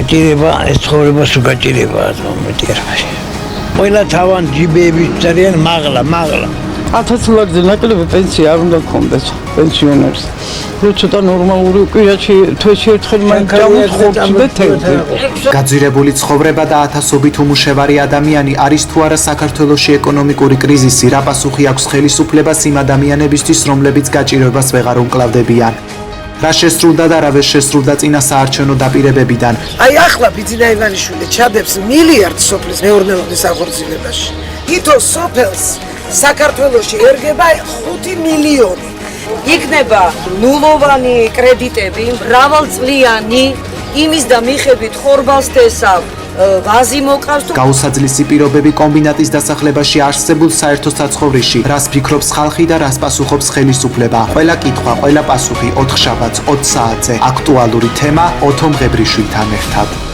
გაჭირება ეს ცხოვრება სულ გაჭირებაა მეტი არაფერი. ყველა თავან ჯიბეების ძალიან მაღლა 1000 ლარზე ნაკლები პენსია არ უნდა გქონდეს პენსიონერს. რო ცოტა ნორმალური კვირაში თვეში ერთხელ მაინც ჩამოხორცდეთ ერთი. გაძვირებული ცხოვრება და ათასობით უმუშევარი ადამიანი არის თუ არა საქართველოში ეკონომიკური კრიზისი, რა პასუხი აქვს ხელისუფლებას იმ ადამიანებისთვის, რომლებიც გაჭირვებას ვეღარ უმკლავდებიან. რა შესრულდა და რა ვერ შესრულდა წინა საარჩევნო დაპირებებიდან. აი ახლა ბიძინა ივანიშვილი ჩადებს მილიარდ სოფლის მეურნეობის აღორძინებაში. თითო სოფელს საქართველოში ერგება 5 მილიონი. იქნება ნულოვანი კრედიტები, მრავალწლიანი, იმის და მიხედვით ხორბალს თესავ, ვაზი მოკავს თუ გაუსაძლისი პირობები კომბინატის დასახლებაში არსებულ საერთო საცხოვრისში. რას ფიქრობს ხალხი და რას პასუხობს ხელისუფლება? ყველა კითხვა, ყველა პასუხი 4 შაბათს 20 საათზე. აქტუალური თემა ოთო მღებრიშვილთან ერთად.